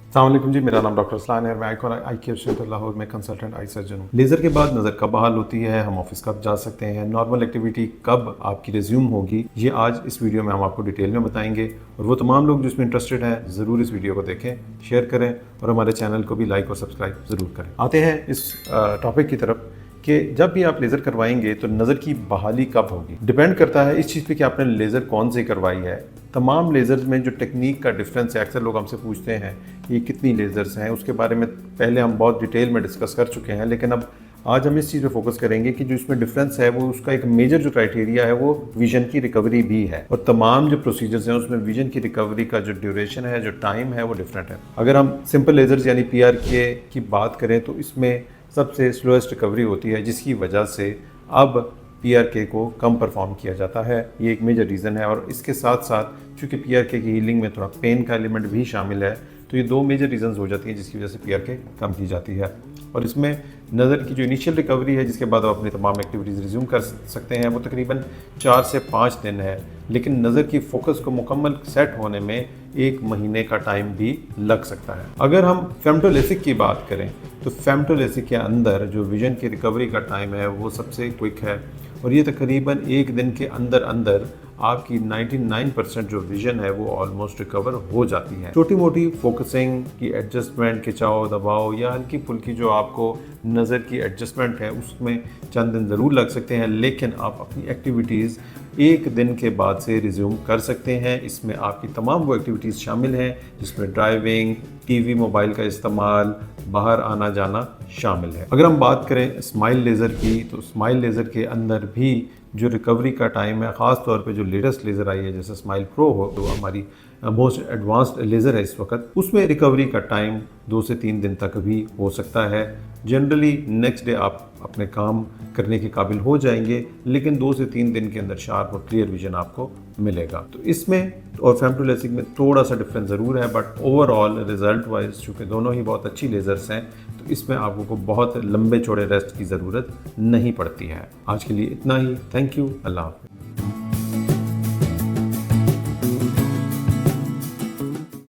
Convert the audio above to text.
अस्सलाम वालेकुम जी, मेरा नाम डॉक्टर असलान है। मैं आइकॉन आई केयर सेंटर लाहौर में कंसल्टेंट आई सर्जन हूँ। लेज़र के बाद नज़र कब बहाल होती है, हम ऑफिस कब जा सकते हैं, नॉर्मल एक्टिविटी कब आपकी रिज्यूम होगी, ये आज इस वीडियो में हम आपको डिटेल में बताएंगे। और वो तमाम लोग जो इसमें इंटरेस्टेड हैं ज़रूर इस वीडियो को देखें, शेयर करें और हमारे चैनल को भी लाइक और सब्सक्राइब ज़रूर करें। आते हैं इस टॉपिक की तरफ कि जब भी आप लेज़र करवाएंगे तो नज़र की बहाली कब होगी। डिपेंड करता है इस चीज़ पे कि आपने लेज़र कौन सी करवाई है। तमाम लेज़र्स में जो टेक्निक का डिफरेंस है, अक्सर लोग हमसे पूछते हैं ये कितनी लेज़र्स हैं, उसके बारे में पहले हम बहुत डिटेल में डिस्कस कर चुके हैं। लेकिन अब आज हम इस चीज़ पे फोकस करेंगे कि जो इसमें डिफरेंस है वो उसका एक मेजर जो क्राइटेरिया है वो विजन की रिकवरी भी है। और तमाम जो प्रोसीजर्स हैं उसमें विजन की रिकवरी का जो ड्यूरेशन है, जो टाइम है, वो डिफरेंट है। अगर हम सिंपल लेज़र्स यानी PRK की बात करें तो इसमें सबसे स्लोएस्ट रिकवरी होती है, जिसकी वजह से अब PRK को कम परफॉर्म किया जाता है। ये एक मेजर रीज़न है। और इसके साथ साथ चूँकि PRK की हीलिंग में थोड़ा पेन का एलिमेंट भी शामिल है, तो ये दो मेजर रीजंस हो जाती हैं जिसकी वजह से PRK कम की जाती है। और इसमें नज़र की जो इनिशियल रिकवरी है, जिसके बाद आप अपनी तमाम एक्टिविटीज़ रिज्यूम कर सकते हैं, वो तकरीबन 4 से 5 दिन है। लेकिन नज़र की फोकस को मुकम्मल सेट होने में 1 महीने का टाइम भी लग सकता है। अगर हम फेमटोलेसिक की बात करें तो फेमटोलेसिक के अंदर जो विजन की रिकवरी का टाइम है वो सबसे क्विक है और ये तकरीबन 1 दिन के अंदर अंदर आपकी 99% जो विजन है वो ऑलमोस्ट रिकवर हो जाती है। छोटी मोटी फोकसिंग की एडजस्टमेंट, खिंचाव दबाव या हल्की फुल्की जो आपको नज़र की एडजस्टमेंट है उसमें चंद दिन ज़रूर लग सकते हैं, लेकिन आप अपनी एक्टिविटीज़ 1 दिन के बाद से रिज्यूम कर सकते हैं। इसमें आपकी तमाम वो एक्टिविटीज़ शामिल हैं जिसमें ड्राइविंग, TV, मोबाइल का इस्तेमाल, बाहर आना जाना शामिल है। अगर हम बात करें स्माइल लेज़र की तो स्माइल लेज़र के अंदर भी जो रिकवरी का टाइम है, ख़ास तौर पे जो लेटेस्ट लेज़र आई है जैसे स्माइल प्रो हो, तो हमारी मोस्ट एडवांस्ड लेज़र है इस वक्त, उसमें रिकवरी का टाइम 2 से 3 दिन तक भी हो सकता है। जनरली नेक्स्ट डे आप अपने काम करने के काबिल हो जाएंगे, लेकिन 2 से 3 दिन के अंदर शार्प और क्लियर विजन आपको मिलेगा। तो इसमें और फेमटोलेसिक में थोड़ा सा डिफरेंस ज़रूर है, बट ओवरऑल रिजल्ट वाइज चूँकि दोनों ही बहुत अच्छी लेज़र्स हैं तो इसमें आपको बहुत लंबे चौड़े रेस्ट की ज़रूरत नहीं पड़ती है। आज के लिए इतना ही। Thank you. अल्लाह हाफ़िज़।